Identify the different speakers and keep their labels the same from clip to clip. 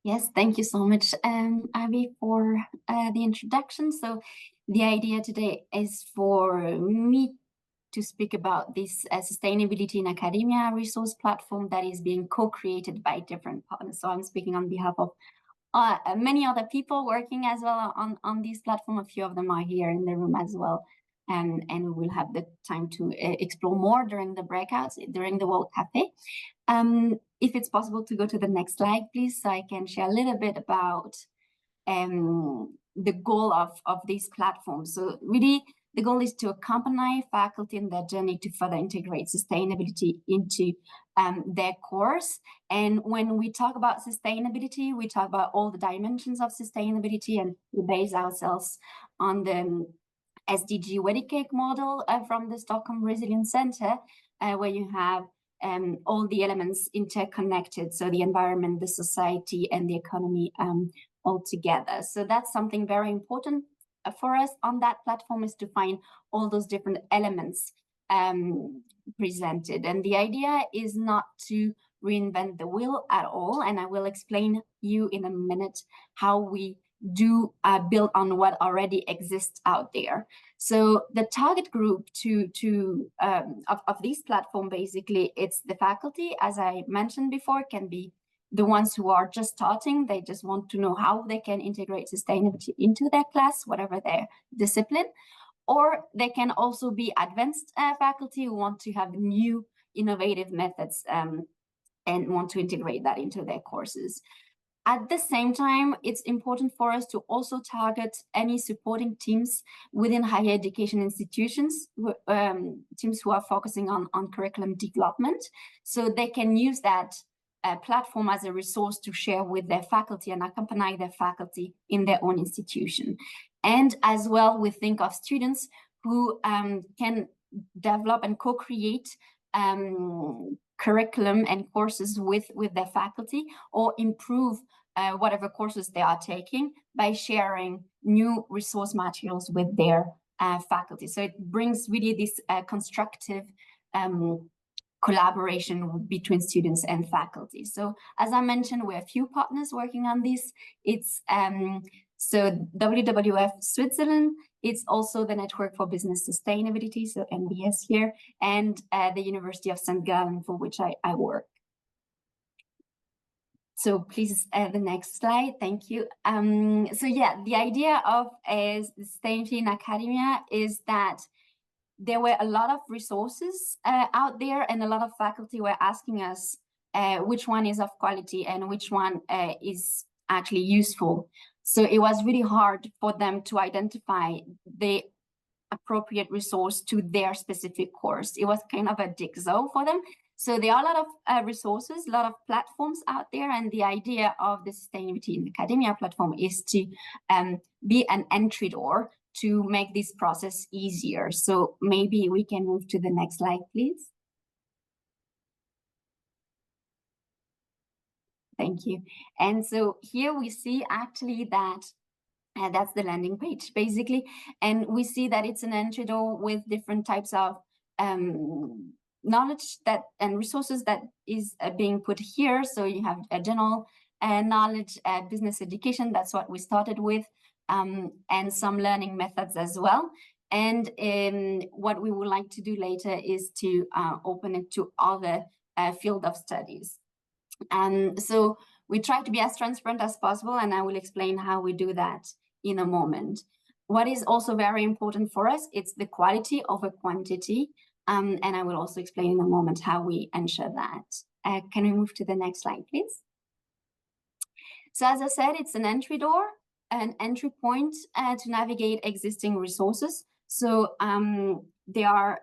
Speaker 1: Yes, thank you so much, Abby, for the introduction. So the idea today is for me to speak about this sustainability in academia resource platform that is being co-created by different partners. So I'm speaking on behalf of many other people working as well on this platform. A few of them are here in the room as well. And we will have the time to explore more during the breakouts, during the World Cafe. If it's possible to go to the next slide, please, so I can share a little bit about the goal of this platform. So really, the goal is to accompany faculty in their journey to further integrate sustainability into their course. And when we talk about sustainability, we talk about all the dimensions of sustainability, and we base ourselves on the SDG wedding cake model from the Stockholm Resilience Center, where you have all the elements interconnected, so the environment, the society, and the economy all together. So that's something very important for us on that platform, is to find all those different elements presented. And the idea is not to reinvent the wheel at all, and I will explain you in a minute how we do build on what already exists out there. So the target group of this platform, basically, it's the faculty, as I mentioned before, can be the ones who are just starting. They just want to know how they can integrate sustainability into their class, whatever their discipline. Or they can also be advanced faculty who want to have new innovative methods and want to integrate that into their courses. At the same time, it's important for us to also target any supporting teams within higher education institutions, teams who are focusing on curriculum development, so they can use that platform as a resource to share with their faculty and accompany their faculty in their own institution. And as well, we think of students who can develop and co-create curriculum and courses with their faculty, or improve whatever courses they are taking by sharing new resource materials with their faculty. So it brings really this constructive collaboration between students and faculty. So as I mentioned, we have a few partners working on this. It's so WWF Switzerland, it's also the Network for Business Sustainability, so NBS here, and the University of St. Gallen, for which I work. So please, the next slide, thank you. So yeah, the idea of sustainability in academia is that there were a lot of resources out there, and a lot of faculty were asking us which one is of quality and which one is actually useful. So it was really hard for them to identify the appropriate resource to their specific course. It was kind of a jigsaw for them. So there are a lot of resources, a lot of platforms out there, and the idea of the Sustainability in Academia platform is to be an entry door to make this process easier. So maybe we can move to the next slide, please. Thank you. And so here we see actually that that's the landing page, basically. And we see that it's an entry door with different types of knowledge that and resources that is being put here. So you have a general knowledge, business education, that's what we started with, and some learning methods as well. And what we would like to do later is to open it to other field of studies. So we try to be as transparent as possible, and I will explain how we do that in a moment. What is also very important for us, it's the quality over quantity, and I will also explain in a moment how we ensure that. Can we move to the next slide, please? So as I said, it's an entry door, an entry point to navigate existing resources. So there are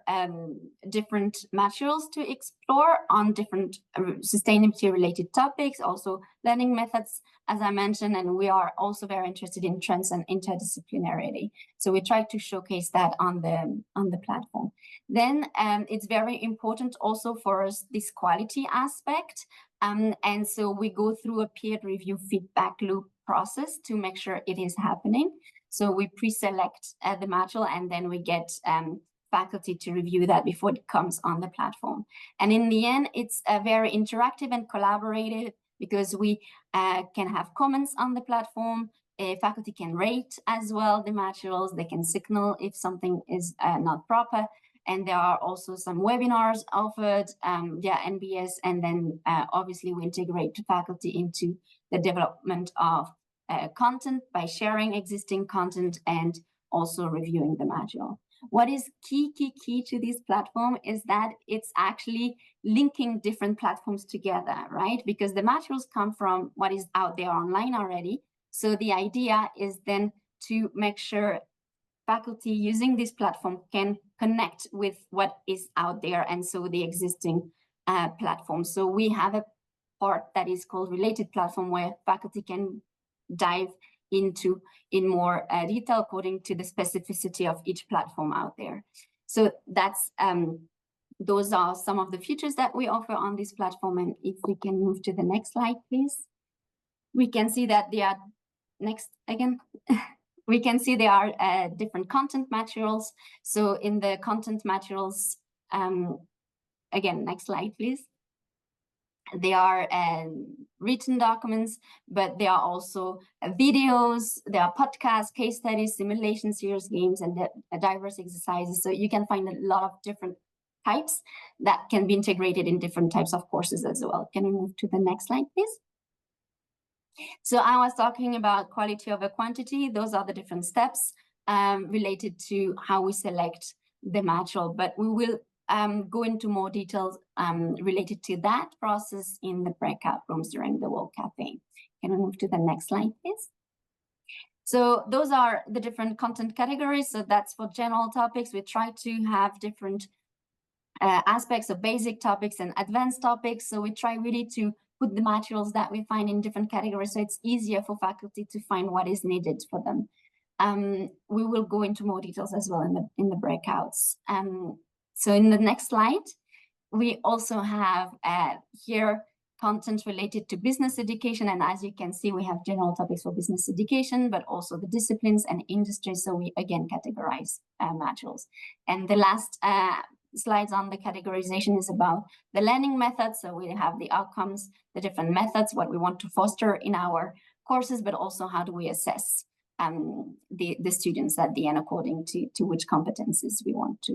Speaker 1: different materials to explore on different sustainability related topics, also learning methods, as I mentioned, and we are also very interested in trends and interdisciplinarity. So we try to showcase that on the platform. Then it's very important also for us, this quality aspect. And so we go through a peer review feedback loop process to make sure it is happening. So we pre-select the material, and then we get faculty to review that before it comes on the platform. And in the end, it's a very interactive and collaborative because we can have comments on the platform. Faculty can rate as well the materials. They can signal if something is not proper. And there are also some webinars offered via NBS. And then obviously we integrate faculty into the development of content by sharing existing content and also reviewing the module. What is key to this platform is that it's actually linking different platforms together, right? Because the materials come from what is out there online already. So the idea is then to make sure faculty using this platform can connect with what is out there, and so the existing platform. So we have a part that is called related platform, where faculty can dive into in more detail according to the specificity of each platform out there. So that's those are some of the features that we offer on this platform. And if we can move to the next slide, please. We can see that they are next again. We can see there are different content materials. So in the content materials, again, next slide, please. They are written documents, but there are also videos, there are podcasts, case studies, simulations, serious games, and diverse exercises. So you can find a lot of different types that can be integrated in different types of courses as well. Can we move to the next slide, please? So I was talking about quality over quantity. Those are the different steps related to how we select the material, but we will go into more details related to that process in the breakout rooms during the World Cafe. Can we move to the next slide, please? So those are the different content categories. So that's for general topics. We try to have different aspects of basic topics and advanced topics. So we try really to put the materials that we find in different categories, so it's easier for faculty to find what is needed for them. We will go into more details as well in the breakouts. So in the next slide, we also have here content related to business education. And as you can see, we have general topics for business education, but also the disciplines and industry. So we again categorize modules. And the last slides on the categorization is about the learning methods. So we have the outcomes, the different methods, what we want to foster in our courses, but also how do we assess the students at the end according to which competencies we want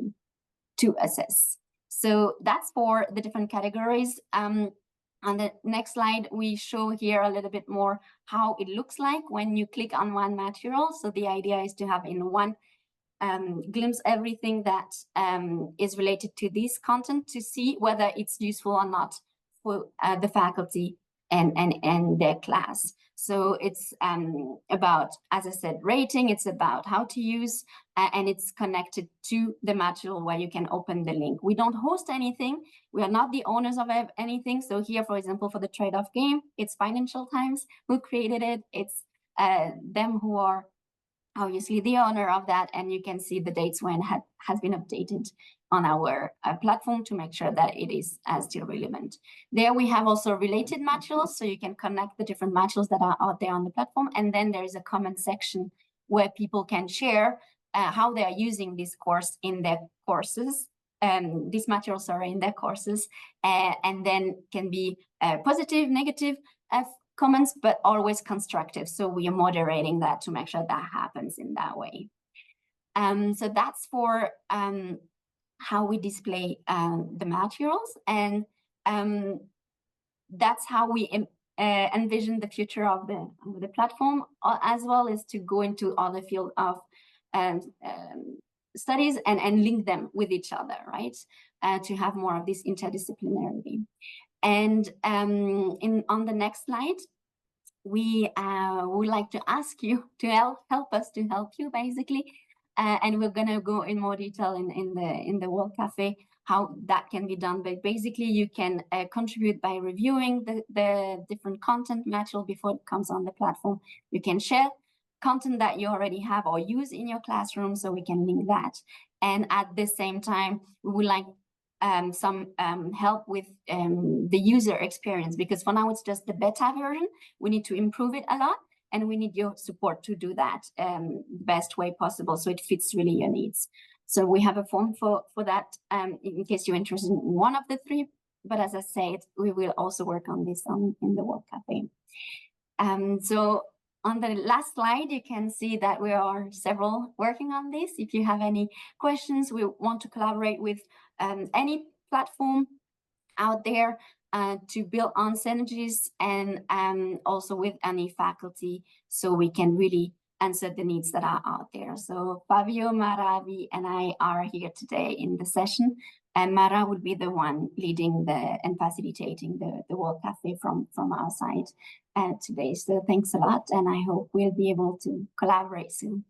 Speaker 1: to assess. So that's for the different categories. On the next slide, we show here a little bit more how it looks like when you click on one material. So the idea is to have in one glimpse everything that is related to this content to see whether it's useful or not for the faculty and their class. So it's about, as I said, rating, it's about how to use, and it's connected to the material where you can open the link. We don't host anything. We are not the owners of anything. So here, for example, for the trade-off game, it's Financial Times who created it. It's them who are obviously the owner of that, and you can see the dates when it has been updated on our platform to make sure that it is still relevant. There we have also related materials, so you can connect the different materials that are out there on the platform, and then there is a comment section where people can share how they are using this course in their courses, these materials are in their courses, and then can be positive, negative comments, but always constructive. So we are moderating that to make sure that happens in that way. So that's for how we display the materials, and that's how we envision the future of the platform, as well as to go into other field of studies and link them with each other, right? To have more of this interdisciplinarity. And on the next slide, we would like to ask you to help us to help you, basically. And we're going to go in more detail in the World Cafe how that can be done. But basically, you can contribute by reviewing the different content material before it comes on the platform. You can share content that you already have or use in your classroom, so we can link that. And at the same time, we would like some help with the user experience, because for now it's just the beta version. We need to improve it a lot, and we need your support to do that the best way possible, so it fits really your needs. So we have a form for that in case you're interested in one of the three But as I said, we will also work on this in the World Cafe. So on the last slide, you can see that we are several working on this. If you have any questions, we want to collaborate with any platform out there to build on synergies, and also with any faculty, so we can really answer the needs that are out there. So Fabio, Maravi, and I are here today in the session, and Mara will be the one leading and facilitating the World Cafe from our side today. So thanks a lot, and I hope we'll be able to collaborate soon.